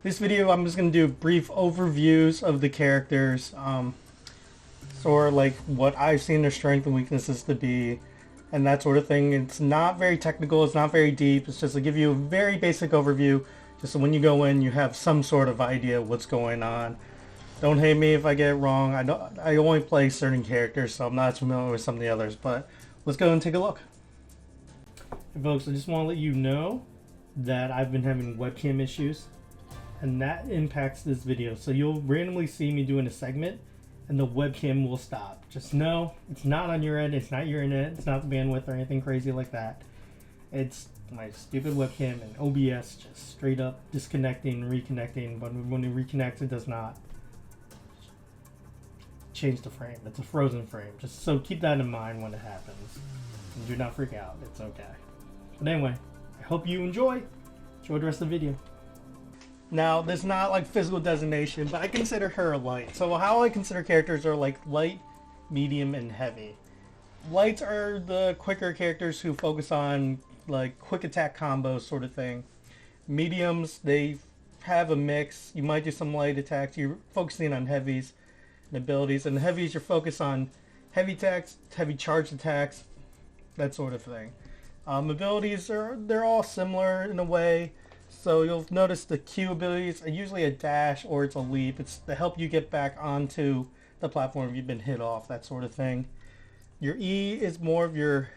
This video, I'm just going to do brief overviews of the characters, sort of like what I've seen their strengths and weaknesses to be, and that sort of thing. It's not very technical, it's not very deep, it's just to give you a very basic overview, just so when you go in, you have some sort of idea of what's going on. Don't hate me if I get it wrong. I only play certain characters, so I'm not familiar with some of the others, but let's go and take a look. Hey folks, I just want to let you know that I've been having webcam issues, and that impacts this video. So you'll randomly see me doing a segment and the webcam will stop. Just know it's not on your end, it's not your internet, it's not the bandwidth or anything crazy like that. It's my stupid webcam and OBS just straight up disconnecting and reconnecting, but when it reconnects it does not change the frame. It's a frozen frame. Just so keep that in mind when it happens. And do not freak out, it's okay. But anyway, I hope you enjoy the rest of the video. Now, there's not like physical designation, but I consider her a light. So how I consider characters are like light, medium, and heavy. Lights are the quicker characters who focus on like quick attack combos sort of thing. Mediums, they have a mix. You might do some light attacks. You're focusing on heavies and abilities. And the heavies, you're focused on heavy attacks, heavy charged attacks, that sort of thing. Abilities, they're all similar in a way. So you'll notice the Q abilities are usually a dash or it's a leap. It's to help you get back onto the platform if you've been hit off, that sort of thing. Your E is more of your...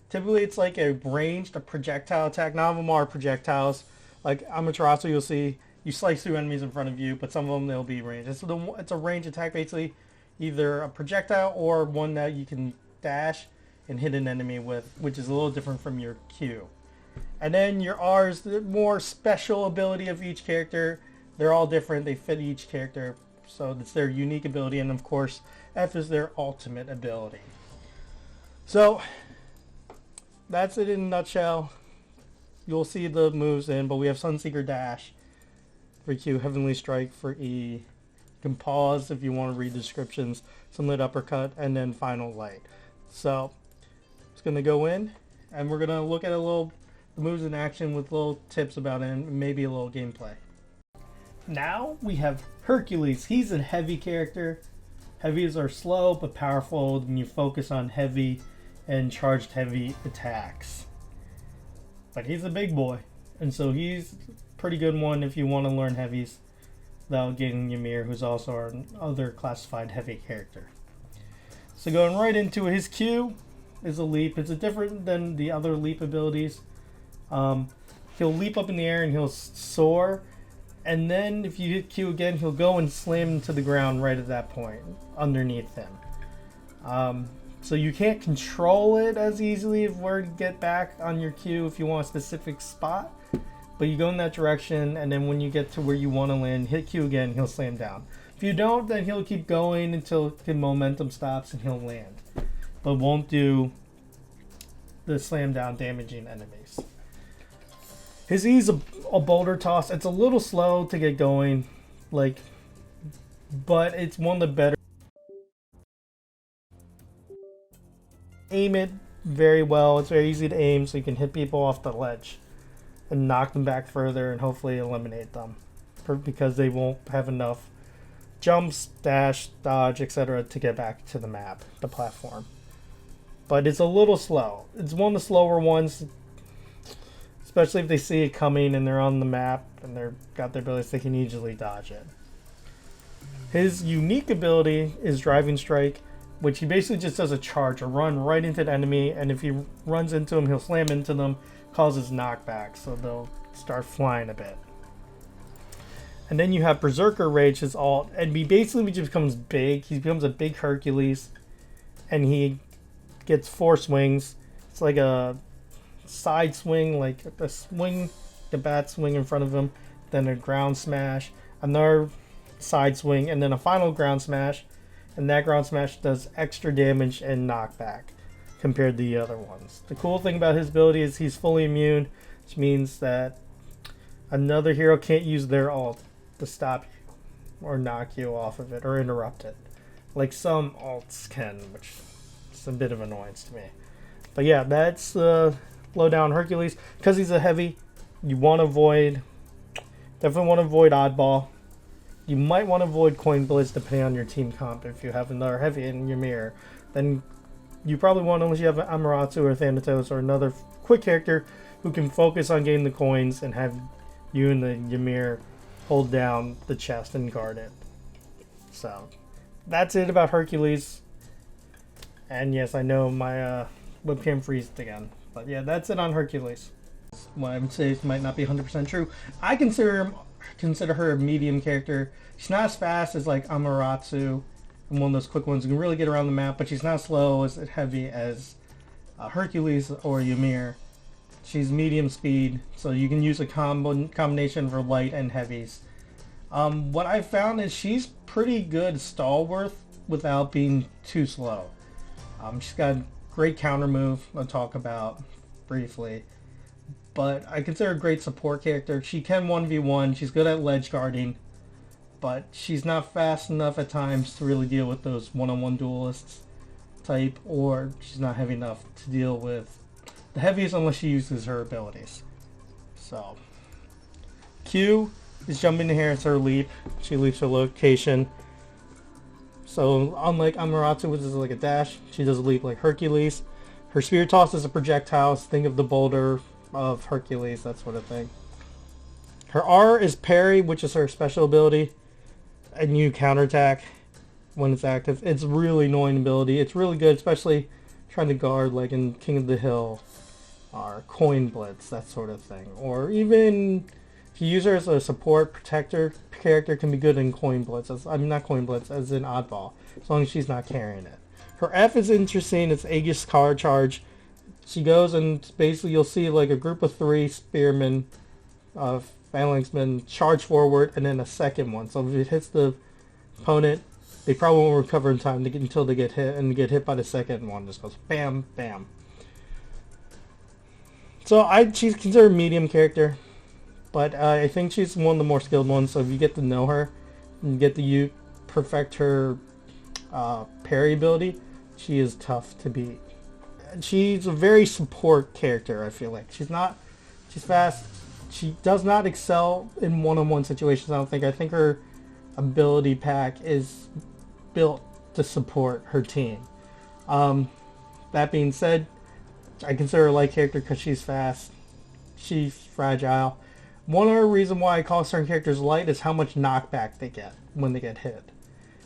Typically it's like a ranged, a projectile attack. None of them are projectiles. Like Amaterasu, you'll see you slice through enemies in front of you, but some of them they'll be ranged. It's a ranged attack, basically. Either a projectile or one that you can dash and hit an enemy with, which is a little different from your Q. And then your R's, the more special ability of each character. They're all different. They fit each character. So it's their unique ability. And of course, F is their ultimate ability. So that's it in a nutshell. You'll see the moves in, but we have Sunseeker Dash for Q, Heavenly Strike for E. You can pause if you want to read descriptions, Sunlit Uppercut, and then Final Light. So it's going to go in, and we're going to look at a little moves in action with little tips about it and maybe a little gameplay. Now we have Hercules. He's a heavy character. Heavies are slow but powerful when you focus on heavy and charged heavy attacks. But he's a big boy, and so he's a pretty good one if you want to learn heavies without getting Ymir, who's also another classified heavy character. So going right into his Q is a leap. It's different than the other leap abilities. He'll leap up in the air and he'll soar, and then if you hit Q again, he'll go and slam into the ground right at that point underneath him. So you can't control it as easily if we're to get back on your Q if you want a specific spot, but you go in that direction, and then when you get to where you want to land, hit Q again, he'll slam down. If you don't, then he'll keep going until the momentum stops and he'll land, but won't do the slam down damaging enemies. His E is a boulder toss. It's a little slow to get going, but it's one of the better. Aim it very well. It's very easy to aim, so you can hit people off the ledge and knock them back further and hopefully eliminate them, because they won't have enough jumps, dash, dodge, etc. to get back to the map, the platform. But it's a little slow. It's one of the slower ones. Especially if they see it coming and they're on the map and they've got their abilities, they can easily dodge it. His unique ability is Driving Strike, which he basically just does a charge, a run right into the enemy, and if he runs into them, he'll slam into them, causes knockback, so they'll start flying a bit. And then you have Berserker Rage, his alt, and he basically just becomes big. He becomes a big Hercules, and he gets 4 swings. It's like a side swing, like a swing, the bat swing in front of him, then a ground smash, another side swing, and then a final ground smash, and that ground smash does extra damage and knockback compared to the other ones. The cool thing about his ability is he's fully immune, which means that another hero can't use their alt to stop you or knock you off of it or interrupt it, like some alts can, which is a bit of annoyance to me. But yeah, that's low down Hercules. Because he's a heavy, you want to avoid Definitely want to avoid oddball. You might want to avoid coin blitz depending on your team comp. If you have another heavy in Ymir, then you probably want, unless you have an Amaterasu or Thanatos or another quick character who can focus on getting the coins and have you and the Ymir hold down the chest and guard it. So that's it about Hercules. And yes, I know my webcam freezed again. But yeah, that's it on Hercules. What I would say might not be 100% true. I consider her a medium character. She's not as fast as like Amaterasu and one of those quick ones who can really get around the map, but she's not slow as heavy as Hercules or Ymir. She's medium speed, so you can use a combination for light and heavies. What I found is she's pretty good stalwart without being too slow. She's got a great counter move I'll talk about briefly. But I consider her a great support character. She can 1v1, she's good at ledge guarding, but she's not fast enough at times to really deal with those one-on-one duelists type, or she's not heavy enough to deal with the heaviest unless she uses her abilities. So, Q is jumping in the air, it's her leap. She leaps her location. So, unlike Amaterasu, which is like a dash, she does a leap like Hercules. Her spear toss is a projectile. Think of the boulder of Hercules, that sort of thing. Her R is parry, which is her special ability, and you counterattack when it's active. It's really annoying ability. It's really good, especially trying to guard like in King of the Hill or Coin Blitz, that sort of thing. Or even if you use her as a support protector character, can be good in Coin Blitz. Not Coin Blitz, as in Oddball, as long as she's not carrying it. Her F is interesting. It's Aegis Card Charge. She goes and basically you'll see like a group of 3 spearmen, phalanxmen charge forward, and then a second one. So if it hits the opponent, they probably won't recover in time until they get hit, and get hit by the second one. Just goes bam, bam. So she's considered a medium character, but I think she's one of the more skilled ones. So if you get to know her, and you get to perfect her parry ability, she is tough to beat. She's a very support character, I feel like. She's fast. She does not excel in one-on-one situations, I don't think. I think her ability pack is built to support her team. That being said, I consider her a light character because she's fast. She's fragile. One other reason why I call certain characters light is how much knockback they get when they get hit.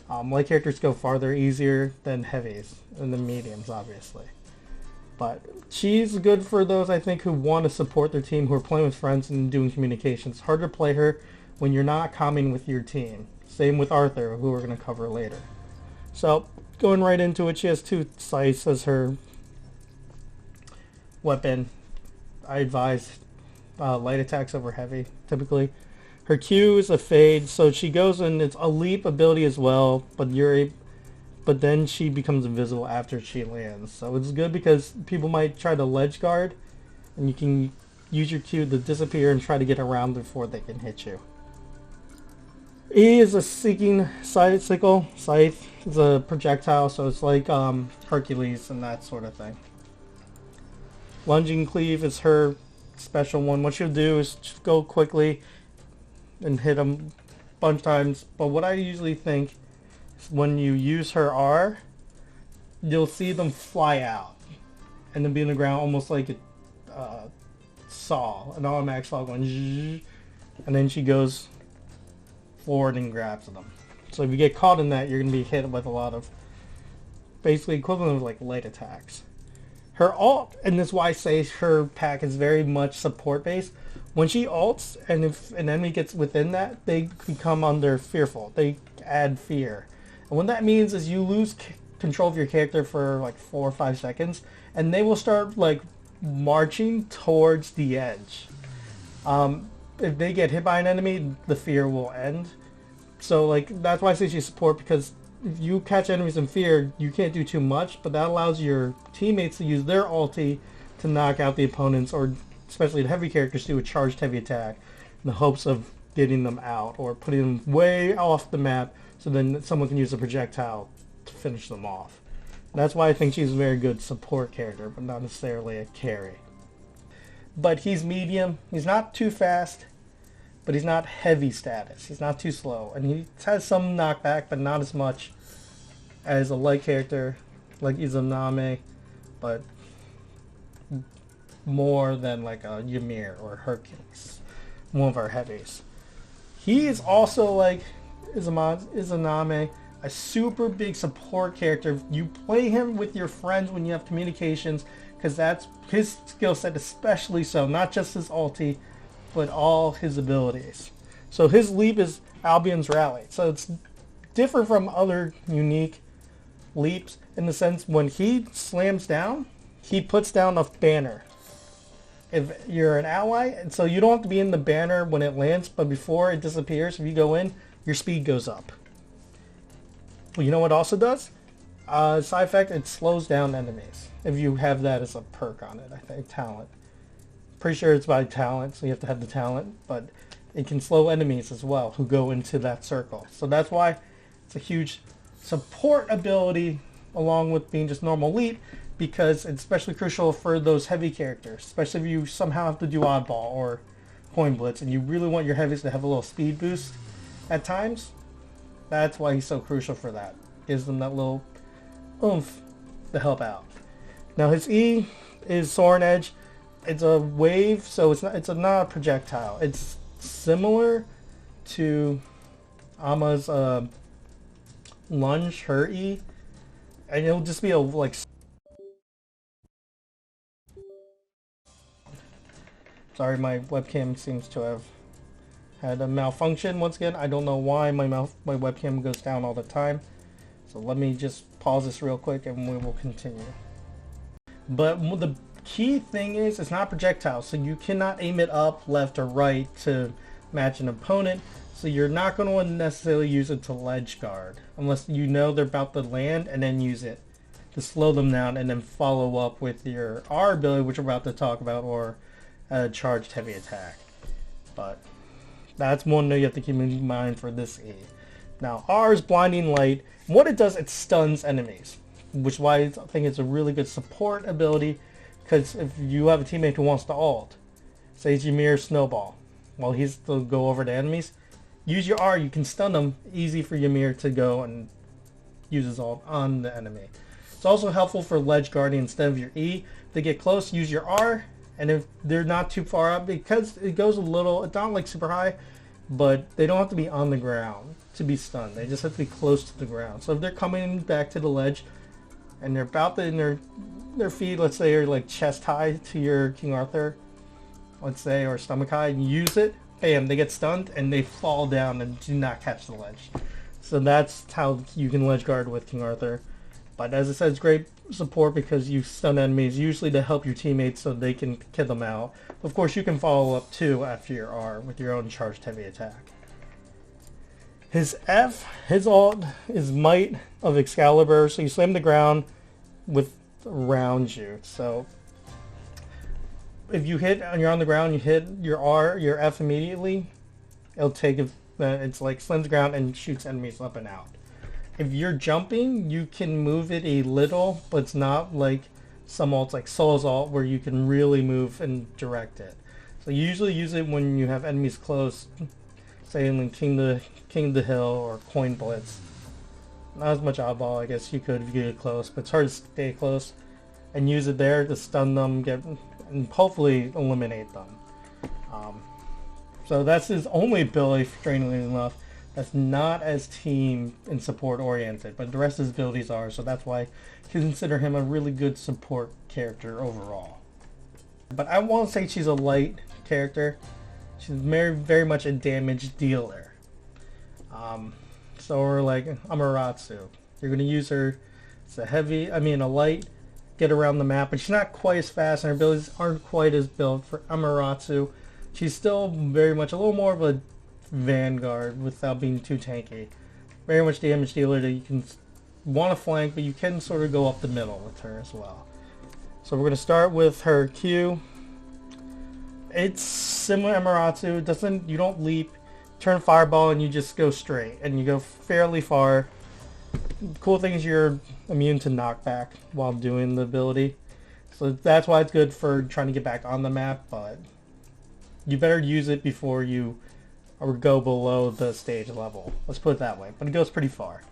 Light characters go farther easier than heavies, and the mediums, obviously. But she's good for those, I think, who want to support their team, who are playing with friends and doing communication. It's harder to play her when you're not comming with your team. Same with Arthur, who we're going to cover later. So, going right into it, she has 2 scythes as her weapon. I advise light attacks over heavy, typically. Her Q is a fade, so she goes and it's a leap ability as well, but then she becomes invisible after she lands. So it's good because people might try to ledge guard, and you can use your Q to disappear and try to get around before they can hit you. E is a seeking sickle. Scythe is a projectile, so it's like Hercules and that sort of thing. Lunging Cleave is her special one. What she'll do is just go quickly and hit them a bunch of times. But what I usually think is when you use her R, you'll see them fly out and then be on the ground almost like a saw, an automatic saw going zzz, and then she goes forward and grabs them. So if you get caught in that, you're going to be hit with a lot of basically equivalent of like light attacks. Her alt, and this is why I say her pack is very much support based. When she ults, and if an enemy gets within that, they become under fearful. They add fear. And what that means is you lose control of your character for like 4 or 5 seconds, and they will start like marching towards the edge. If they get hit by an enemy, the fear will end. So like that's why I say she's support, because if you catch enemies in fear, you can't do too much, but that allows your teammates to use their ulti to knock out the opponents, or especially the heavy characters do a charged heavy attack in the hopes of getting them out or putting them way off the map so then someone can use a projectile to finish them off. That's why I think she's a very good support character, but not necessarily a carry. But he's medium. He's not too fast, but he's not heavy status. He's not too slow, and he has some knockback, but not as much as a light character like Izanami, but more than like a Ymir or Hercules, one of our heavies. He is also like Izanami, a super big support character. You play him with your friends when you have communications, because that's his skill set, especially so, not just his ulti, but all his abilities. So his leap is Albion's Rally. So it's different from other unique leaps in the sense when he slams down, he puts down a banner. If you're an ally, and so you don't have to be in the banner when it lands, but before it disappears, if you go in, your speed goes up. Well, you know what it also does? Side effect, it slows down enemies. If you have that as a perk on it, I think, talent. Pretty sure it's by talent, so you have to have the talent, but it can slow enemies as well who go into that circle. So that's why it's a huge support ability along with being just normal leap, because it's especially crucial for those heavy characters, especially if you somehow have to do oddball or coin blitz and you really want your heavies to have a little speed boost at times. That's why he's so crucial for that. Gives them that little oomph to help out. Now his E is Soaring Edge. It's a wave, so it's not a projectile. It's similar to Ama's lunge, her E, and it'll just be a like. Sorry, my webcam seems to have had a malfunction once again. I don't know why my webcam goes down all the time. So let me just pause this real quick and we will continue. But the key thing is it's not projectile, so you cannot aim it up, left, or right to match an opponent. So you're not going to necessarily use it to ledge guard unless you know they're about to land, and then use it to slow them down and then follow up with your R ability, which we're about to talk about, or charged heavy attack. But that's one that you have to keep in mind for this E. Now R is Blinding Light. What it does, it stuns enemies, which is why I think it's a really good support ability, because if you have a teammate who wants to ult, say it's Ymir Snowball, while he's to go over to enemies, use your R, you can stun them. Easy for Ymir to go and use his ult on the enemy. It's also helpful for ledge guarding instead of your E. If they get close, use your R, and if they're not too far up, because it goes a little, it's not like super high, but they don't have to be on the ground to be stunned. They just have to be close to the ground. So if they're coming back to the ledge and they're about to, in their feet, let's say, are like chest high to your King Arthur, let's say, or stomach high, and you use it, bam, they get stunned and they fall down and do not catch the ledge. So that's how you can ledge guard with King Arthur. But as I said, it's great support because you stun enemies usually to help your teammates so they can kill them out. Of course, you can follow up too after your R with your own charged heavy attack. His F, his ult is Might of Excalibur, so you slam the ground with around you. So if you hit and you're on the ground, you hit your R, your F immediately, it'll take it's like slams the ground and shoots enemies up and out. If you're jumping, you can move it a little, but it's not like some ults like Soul's ult where you can really move and direct it. So you usually use it when you have enemies close, say in King of the Hill or Coin Blitz. Not as much oddball, I guess you could if you get close, but it's hard to stay close. And use it there to stun them, and hopefully eliminate them. So that's his only ability, strangely enough. That's not as team and support oriented, but the rest of his abilities are, so that's why I consider him a really good support character overall. But I won't say she's a light character. She's very, very much a damage dealer. So we're like Amaterasu. You're going to use her as a light, get around the map, but she's not quite as fast and her abilities aren't quite as built for Amaterasu. She's still very much a little more of a vanguard without being too tanky. Very much damage dealer that you can want to flank, but you can sort of go up the middle with her as well. So we're going to start with her Q. It's similar to Amaterasu. You don't leap, turn fireball, and you just go straight, and you go fairly far. The cool thing is you're immune to knockback while doing the ability. So that's why it's good for trying to get back on the map, but you better use it before you or go below the stage level. Let's put it that way. But it goes pretty far.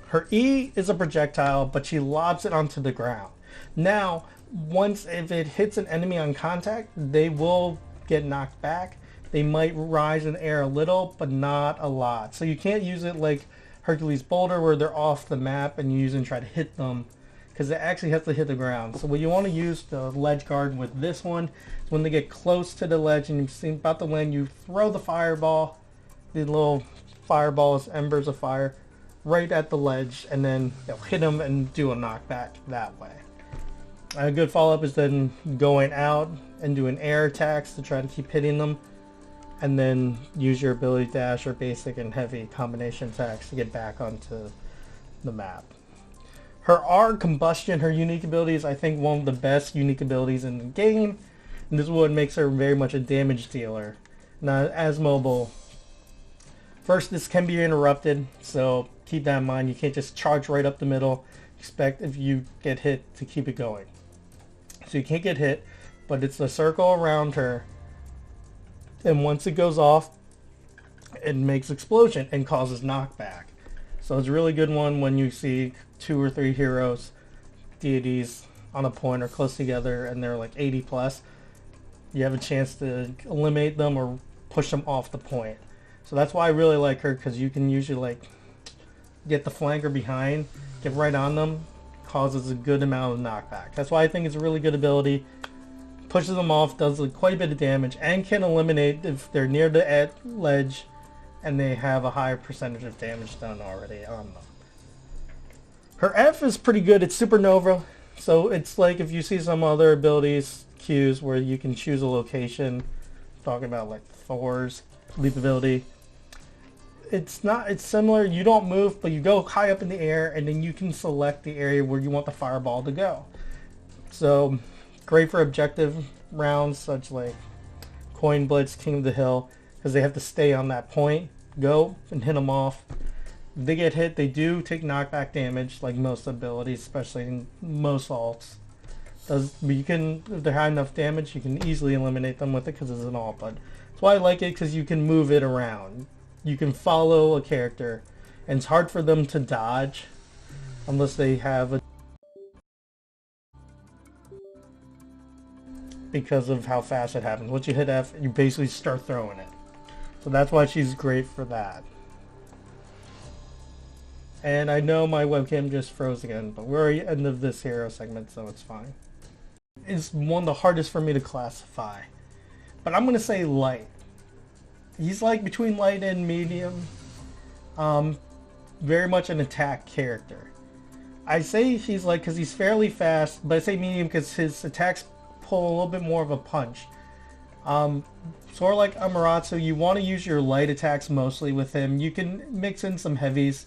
Her E is a projectile, but she lobs it onto the ground. Now, if it hits an enemy on contact, they will get knocked back. They might rise in the air a little, but not a lot. So you can't use it like Hercules Boulder where they're off the map and you use it and try to hit them, because it actually has to hit the ground. So what you want to use the ledge guard with this one is when they get close to the ledge and you see about to land, you throw the fireball, the little fireballs, embers of fire, right at the ledge, and then they'll hit them and do a knockback that way. A good follow-up is then going out and doing air attacks to try to keep hitting them, and then use your ability dash or basic and heavy combination attacks to get back onto the map. Her R, Combustion, her unique ability is I think one of the best unique abilities in the game, and this is what makes her very much a damage dealer, not as mobile. First, this can be interrupted, so keep that in mind. You can't just charge right up the middle, expect if you get hit to keep it going. So you can't get hit, but it's a circle around her, and once it goes off, it makes explosion and causes knockback. So it's a really good one when you see 2 or 3 heroes, deities on a point or close together and they're like 80 plus. You have a chance to eliminate them or push them off the point. So that's why I really like her, because you can usually like get the flanker behind, get right on them, causes a good amount of knockback. That's why I think it's a really good ability. Pushes them off, does quite a bit of damage, and can eliminate if they're near the ledge and they have a higher percentage of damage done already on them. Her F is pretty good. It's Supernova. So it's like if you see some other abilities, Qs, where you can choose a location, talking about like Thor's leap ability. It's similar. You don't move, but you go high up in the air, and then you can select the area where you want the fireball to go. So great for objective rounds such like Coin Blitz, King of the Hill, because they have to stay on that point, go and hit them off. If they get hit, they do take knockback damage, like most abilities, especially in most alts. But you can, if they're high enough damage, you can easily eliminate them with it because it's an alt. But that's why I like it, because you can move it around. You can follow a character, and it's hard for them to dodge unless they have a, because of how fast it happens. Once you hit F, you basically start throwing it. So that's why she's great for that. And I know my webcam just froze again, but we're at the end of this hero segment, so it's fine. It's one of the hardest for me to classify. But I'm going to say light. He's like between light and medium. Very much an attack character. I say he's like because he's fairly fast, but I say medium because his attacks pull a little bit more of a punch. Sort of like Amaterasu, you want to use your light attacks mostly with him. You can mix in some heavies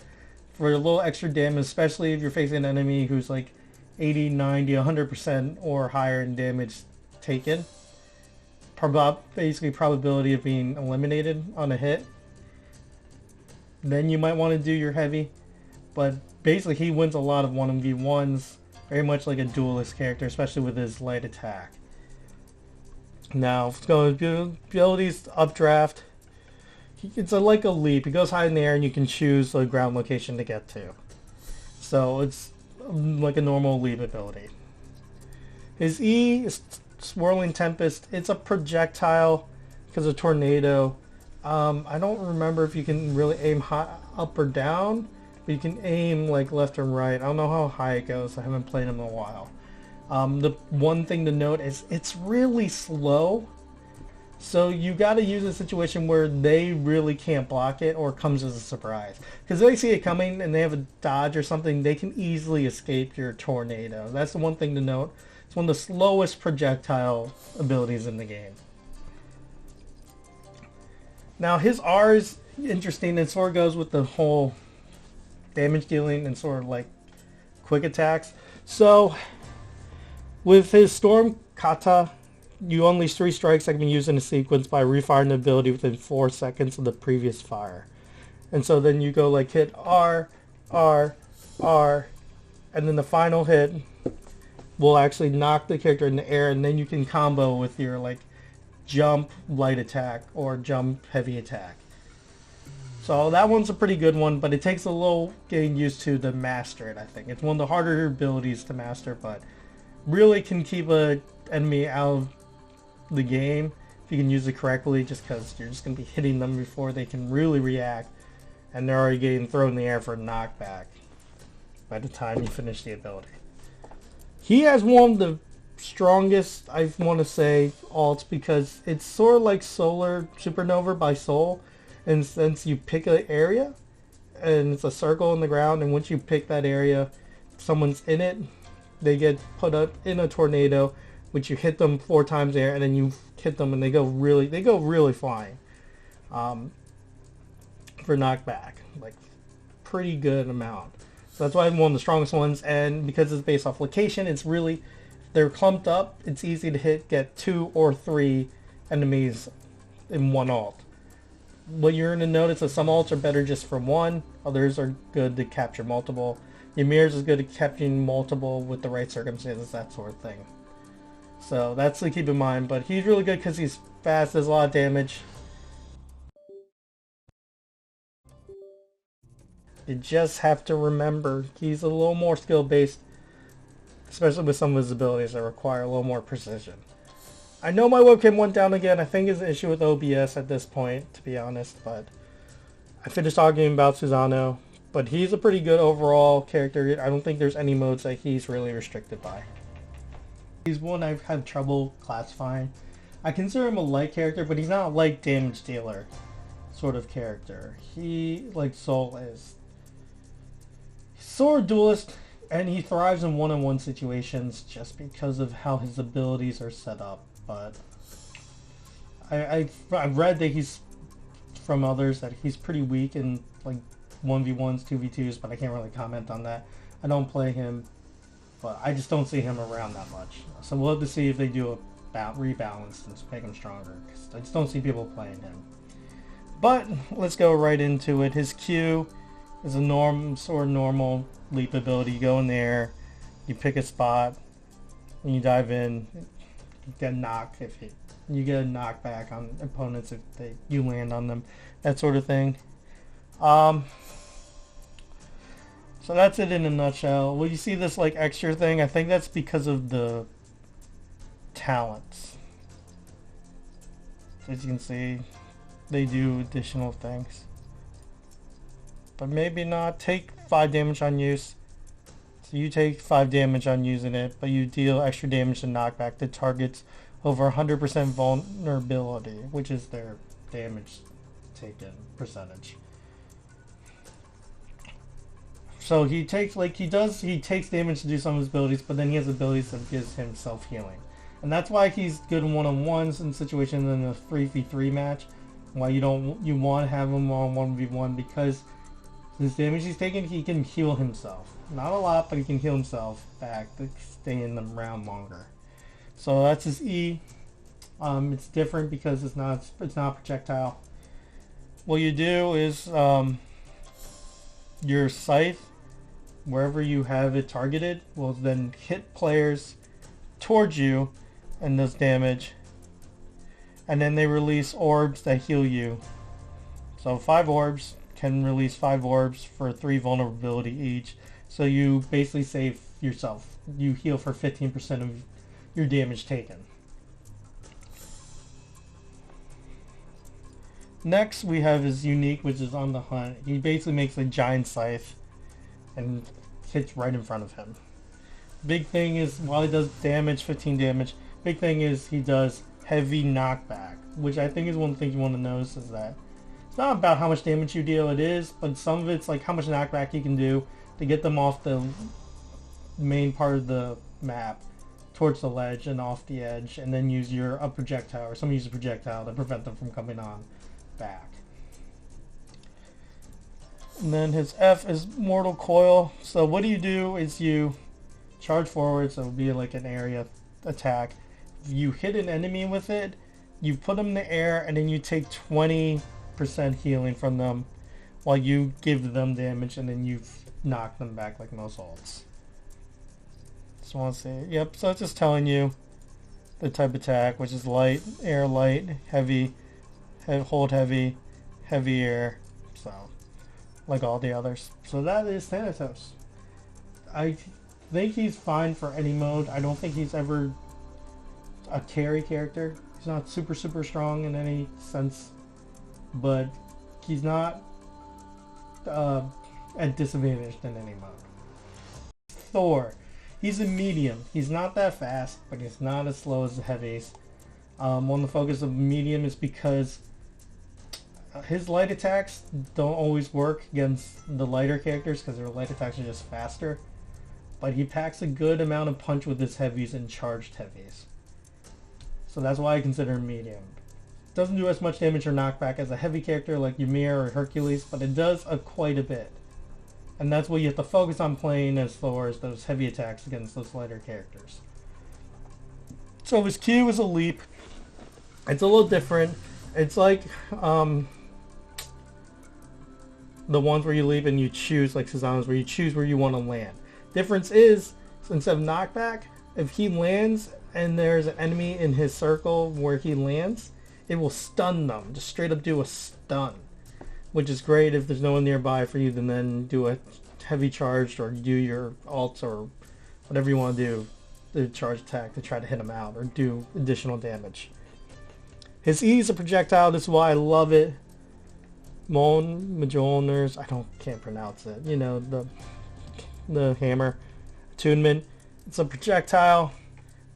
for a little extra damage, especially if you're facing an enemy who's like 80, 90, 100% or higher in damage taken. Basically probability of being eliminated on a hit. Then you might want to do your heavy. But basically he wins a lot of 1v1s, very much like a duelist character, especially with his light attack. Now, let's go with abilities, updraft. It's like a leap. He goes high in the air and you can choose the ground location to get to. So it's like a normal leap ability. His E is Swirling Tempest. It's a projectile because of tornado. I don't remember if you can really aim high, up or down, but you can aim like left and right. I don't know how high it goes. I haven't played him in a while. The one thing to note is it's really slow. So you got to use a situation where they really can't block it or it comes as a surprise. Because they see it coming and they have a dodge or something, they can easily escape your tornado. That's the one thing to note. It's one of the slowest projectile abilities in the game. Now his R is interesting and sort of goes with the whole damage dealing and sort of like quick attacks. So with his Storm Kata, you unleash 3 strikes that can be used in a sequence by refiring the ability within 4 seconds of the previous fire. And so then you go like hit R, R, R, and then the final hit will actually knock the character in the air, and then you can combo with your like jump light attack or jump heavy attack. So that one's a pretty good one, but it takes a little getting used to master it, I think. It's one of the harder abilities to master, but really can keep a enemy out of the game if you can use it correctly, just because you're just going to be hitting them before they can really react, and they're already getting thrown in the air for a knockback by the time you finish the ability. He has one of the strongest, I want to say, alts, because it's sort of like Solar Supernova by Soul, and since you pick an area and it's a circle in the ground, and once you pick that area, someone's in it, they get put up in a tornado, which you hit them 4 times there, and then you hit them and they go really flying for knockback, like pretty good amount. So that's why I'm one of the strongest ones, and because it's based off location, it's really, they're clumped up, it's easy to get 2 or 3 enemies in one ult. What you're going to notice is some ults are better just for one, others are good to capture multiple. Ymir's is good at capturing multiple with the right circumstances, that sort of thing. So that's to keep in mind, but he's really good because he's fast, does a lot of damage. You just have to remember he's a little more skill based, especially with some of his abilities that require a little more precision. I know my webcam went down again. I think it's an issue with OBS at this point, to be honest, but I finished talking about Susano, but he's a pretty good overall character. I don't think there's any modes that he's really restricted by. He's one I've had trouble classifying. I consider him a light character, but he's not a light damage dealer sort of character. He, like Soul, is sort of duelist, and he thrives in one-on-one situations just because of how his abilities are set up. But I've read that he's, from others, that he's pretty weak in like 1v1s, 2v2s, but I can't really comment on that. I don't play him, but I just don't see him around that much. So we'll have to see if they do a rebalance and make him stronger, because I just don't see people playing him. But let's go right into it. His Q is a sort of normal leap ability. You go in there, you pick a spot, and you dive in. You get a knock if you get a knockback on opponents if you land on them, that sort of thing. So that's it in a nutshell. Well, you see this like extra thing? I think that's because of the talents. As you can see, they do additional things. But maybe not. Take 5 damage on use. So you take 5 damage on using it, but you deal extra damage to knockback to targets over 100% vulnerability, which is their damage taken percentage. So he takes damage to do some of his abilities, but then he has abilities that gives him self-healing. And that's why he's good in one-on-ones in situations in a 3v3 match. Why you want to have him on 1v1, because his damage he's taking, he can heal himself. Not a lot, but he can heal himself back to stay in the round longer. So that's his E. It's different because it's not a projectile. What you do is your scythe, wherever you have it targeted, will then hit players towards you and does damage. And then they release orbs that heal you. So 5 orbs can release 5 orbs for 3 vulnerability each. So you basically save yourself. You heal for 15% of your damage taken. Next we have his unique, which is on the hunt. He basically makes a giant scythe and hits right in front of him. Big thing is, while he does damage, 15 damage, big thing is he does heavy knockback, which I think is one of the things you want to notice, is that it's not about how much damage you deal, it is, but some of it's like how much knockback you can do to get them off the main part of the map towards the ledge and off the edge, and then use a projectile, or someone uses a projectile to prevent them from coming on back. And then his F is Mortal Coil. So what you do is you charge forward, so it would be like an area attack. If you hit an enemy with it, you put them in the air, and then you take 20% healing from them while you give them damage, and then you knock them back like most ults. Just want to say, yep, so it's just telling you the type attack, which is light, air, light, heavy, hold heavy, heavy air. So, like all the others. So that is Thanatos. I think he's fine for any mode. I don't think he's ever a carry character. He's not super strong in any sense, but he's not at disadvantage in any mode. Thor, he's a medium. He's not that fast, but he's not as slow as the heavies. One of the focus of medium is because his light attacks don't always work against the lighter characters because their light attacks are just faster. But he packs a good amount of punch with his heavies and charged heavies. So that's why I consider him medium. Doesn't do as much damage or knockback as a heavy character like Ymir or Hercules, but it does quite a bit. And that's what you have to focus on playing as Thor, is those heavy attacks against those lighter characters. So his Q is a leap. It's a little different. It's like the ones where you leap and you choose, like Susano's, where you choose where you want to land. Difference is, instead of knockback, if he lands and there's an enemy in his circle where he lands, it will stun them. Just straight up do a stun. Which is great if there's no one nearby for you to then do a heavy charge or do your ults or whatever you want to do, the charge attack to try to hit him out or do additional damage. His E is a projectile. This is why I love it. Mjolnir's, can't pronounce it. You know, the hammer attunement. It's a projectile.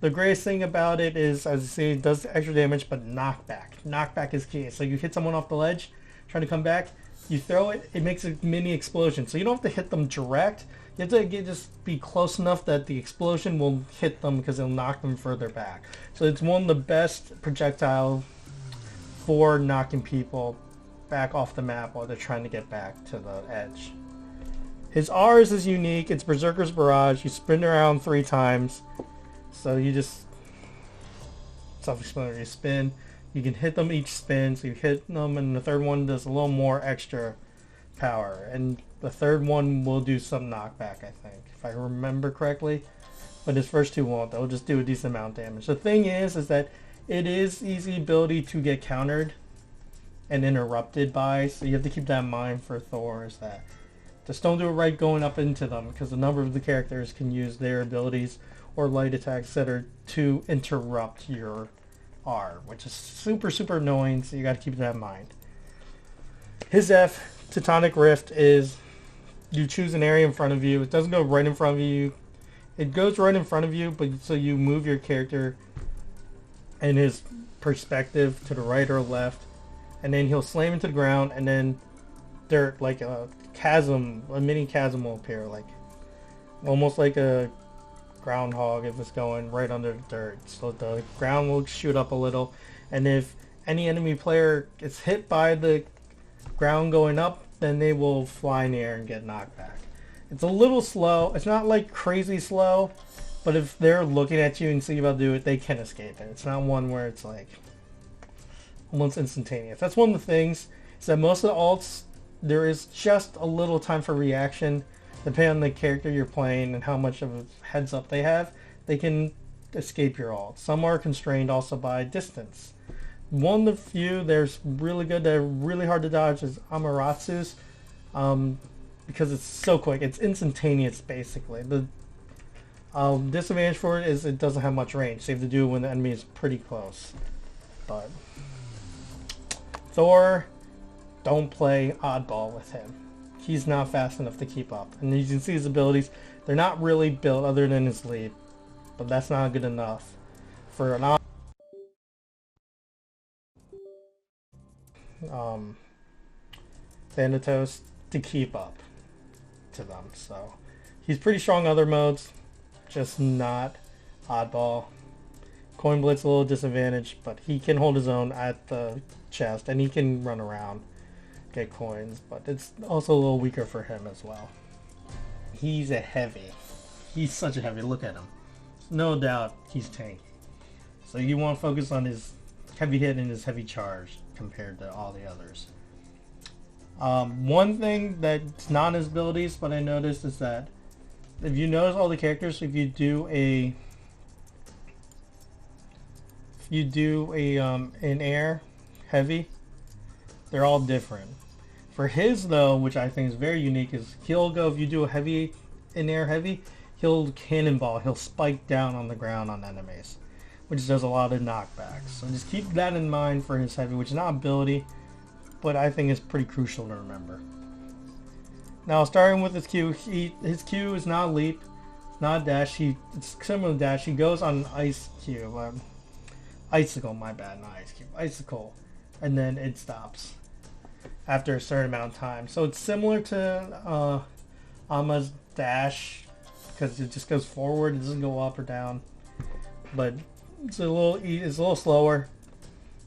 The greatest thing about it is, as you see, it does extra damage, but knockback. Knockback is key. So you hit someone off the ledge, trying to come back, you throw it, it makes a mini explosion. So you don't have to hit them direct. You have to just be close enough that the explosion will hit them because it'll knock them further back. So it's one of the best projectile for knocking people back off the map while they're trying to get back to the edge. His R's is unique. It's Berserker's Barrage. You spin around 3 times. So you just self-explanatory. You spin. You can hit them each spin. So you hit them, and the third one does a little more extra power. And the third one will do some knockback, I think, if I remember correctly. But his first 2 won't. They'll just do a decent amount of damage. The thing is that it is easy ability to get countered and interrupted by. So you have to keep that in mind for Thor, is that just don't do it right going up into them, because a number of the characters can use their abilities or light attacks that are to interrupt your R, which is super annoying, so you got to keep that in mind. His F, Tectonic Rift, is you choose an area in front of you. It doesn't go right in front of you. It goes right in front of you, but so you move your character and his perspective to the right or left, and then he'll slam into the ground, and then dirt, like a chasm, a mini chasm will appear, like almost like a groundhog if it's going right under the dirt. So the ground will shoot up a little, and if any enemy player gets hit by the ground going up, then they will fly in the air and get knocked back. It's a little slow. It's not like crazy slow, but if they're looking at you and see you about to do it, they can escape it. It's not one where it's like almost instantaneous. That's one of the things, is that most of the alts, there is just a little time for reaction. Depending on the character you're playing and how much of a heads up they have, they can escape your ult. Some are constrained also by distance. One of the few there's really good, they're really hard to dodge, is Amaterasu, because it's so quick. It's instantaneous, basically. The disadvantage for it is it doesn't have much range, so you have to do it when the enemy is pretty close. But Thor, don't play oddball with him. He's not fast enough to keep up. And you can see his abilities, they're not really built other than his leap. But that's not good enough for an Thanatos to keep up to them. So he's pretty strong in other modes, just not oddball. Coin Blitz a little disadvantage, but he can hold his own at the chest, and he can run around, get coins, but it's also a little weaker for him as well. He's a heavy. He's such a heavy. Look at him. No doubt he's tanky. So you want to focus on his heavy hit and his heavy charge compared to all the others. One thing that's not his abilities, but I noticed, is that if you notice all the characters, if you do a you do a an air heavy, they're all different. For his though, which I think is very unique, is he'll go, if you do a heavy in air heavy, he'll cannonball, he'll spike down on the ground on enemies, which does a lot of knockbacks. So just keep that in mind for his heavy, which is not ability, but I think is pretty crucial to remember. Now starting with his Q, his Q is not leap, not dash. It's similar to dash. He goes on ice cube, icicle. My bad, not ice cube, icicle, and then it stops after a certain amount of time. So it's similar to Ama's dash because it just goes forward. It doesn't go up or down, but it's a little slower,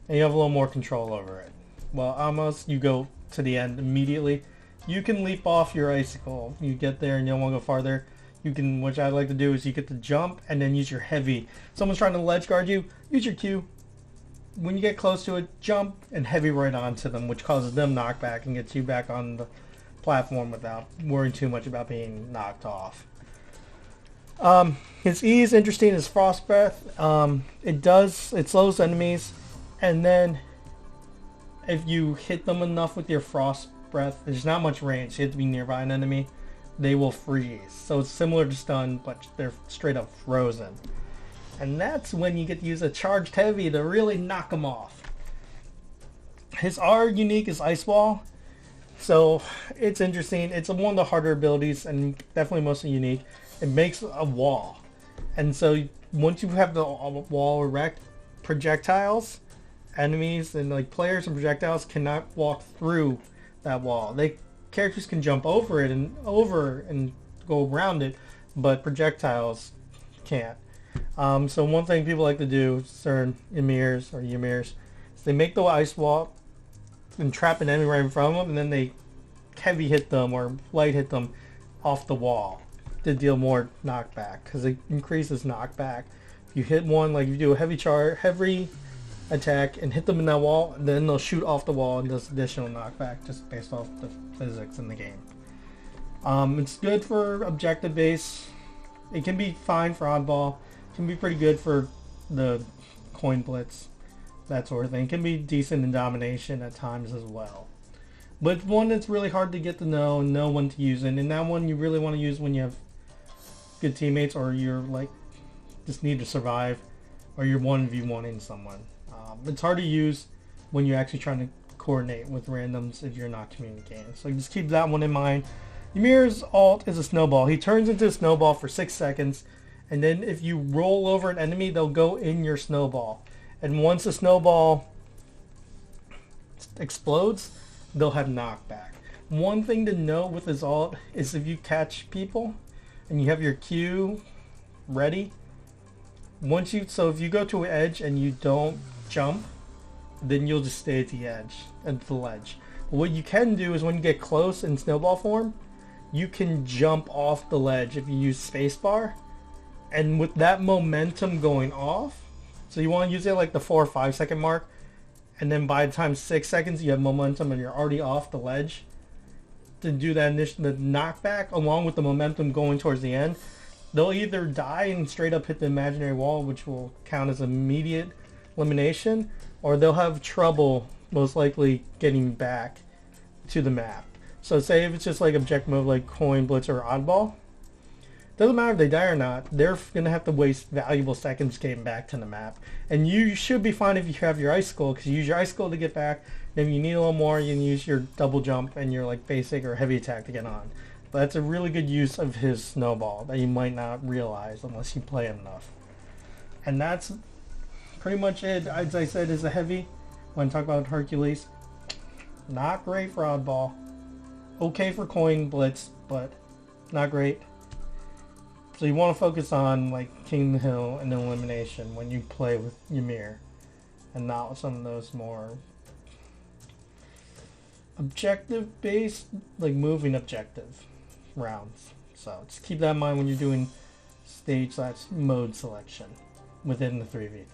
and you have a little more control over it. Well, Ama's, you go to the end immediately. You can leap off your icicle. You get there and you don't want to go farther. You can, which I like to do, is you get to jump and then use your heavy. Someone's trying to ledge guard you, use your Q. When you get close to it, jump and heavy right onto them, which causes them knockback and gets you back on the platform without worrying too much about being knocked off. His E is interesting. His frost breath. It slows enemies, and then if you hit them enough with your frost breath, there's not much range. You have to be nearby an enemy. They will freeze. So it's similar to stun, but they're straight up frozen. And that's when you get to use a charged heavy to really knock them off. His R unique is Ice Wall. So it's interesting. It's one of the harder abilities and definitely mostly unique. It makes a wall. And so once you have the wall erect, projectiles, enemies, and like players and projectiles cannot walk through that wall. Characters can jump over it and go around it, but projectiles can't. So one thing people like to do, certain Ymirs, is they make the ice wall and trap an enemy right in front of them, and then they heavy hit them or light hit them off the wall to deal more knockback, because it increases knockback. If you hit one, like if you do a heavy attack and hit them in that wall, then they'll shoot off the wall and does additional knockback just based off the physics in the game. It's good for objective base. It can be fine for oddball. It can be pretty good for the coin blitz, that sort of thing. It can be decent in domination at times as well. But one that's really hard to get to know and know when to use it. And that one you really want to use when you have good teammates, or you're like just need to survive, or you're 1v1ing someone. It's hard to use when you're actually trying to coordinate with randoms if you're not communicating. So just keep that one in mind. Ymir's ult is a snowball. He turns into a snowball for 6 seconds, and then if you roll over an enemy, they'll go in your snowball. And once the snowball explodes, they'll have knockback. One thing to note with his ult is if you catch people and you have your Q ready, so if you go to an edge and you don't jump, then you'll just stay at the edge, at the ledge. But what you can do is when you get close in snowball form, you can jump off the ledge if you use spacebar, and with that momentum going off, so you want to use it like the 4 or 5 second mark, and then by the time 6 seconds you have momentum and you're already off the ledge, to do that the knockback along with the momentum going towards the end, they'll either die and straight up hit the imaginary wall, which will count as immediate elimination, or they'll have trouble most likely getting back to the map. So say if it's just like objective mode like coin, blitz, or oddball, doesn't matter if they die or not, they're going to have to waste valuable seconds getting back to the map. And you should be fine if you have your icicle, because you use your icicle to get back. Then if you need a little more, you can use your double jump and your like basic or heavy attack to get on. But that's a really good use of his snowball that you might not realize unless you play him enough. And that's pretty much it. As I said, is a heavy. When I talk about Hercules, not great for oddball. Okay for coin blitz, but not great. So you want to focus on like King of the Hill and elimination when you play with Ymir, and not with some of those more objective based, like moving objective rounds. So just keep that in mind when you're doing stage/mode selection within the 3v3.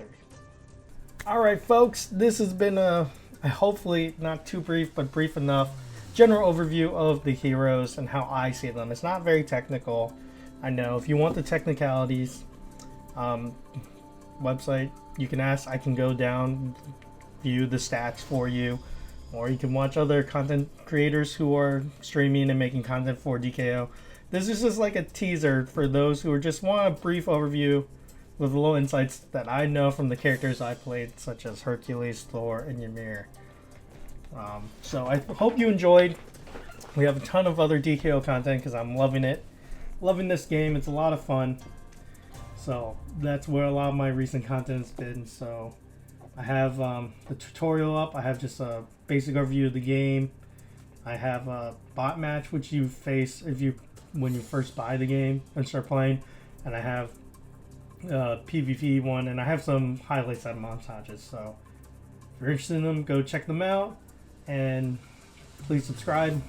Alright folks, this has been a hopefully not too brief, but brief enough general overview of the heroes and how I see them. It's not very technical. I know if you want the technicalities, website You can ask, I can go down, view the stats for you, or you can watch other content creators who are streaming and making content for DKO. This is just like a teaser for those who just want a brief overview with little insights that I know from the characters I played, such as Hercules, Thor, and Ymir. So I hope you enjoyed. We have a ton of other DKO content because I'm loving it. Loving this game. It's a lot of fun. So that's where a lot of my recent content has been. So I have the tutorial up. I have just a basic overview of the game. I have a bot match which you face when you first buy the game and start playing. And I have PvP one, and I have some highlights and montages. So if you're interested in them, go check them out. And please subscribe.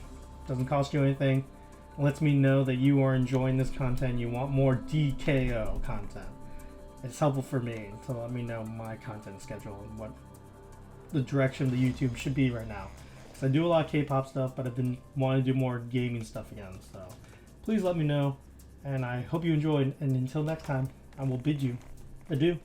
Doesn't cost you anything. It lets me know that you are enjoying this content. You want more DKO content. It's helpful for me to let me know my content schedule and what the direction the YouTube should be right now. Because I do a lot of K-pop stuff, but I've been wanting to do more gaming stuff again. So please let me know. And I hope you enjoyed. And until next time, I will bid you adieu.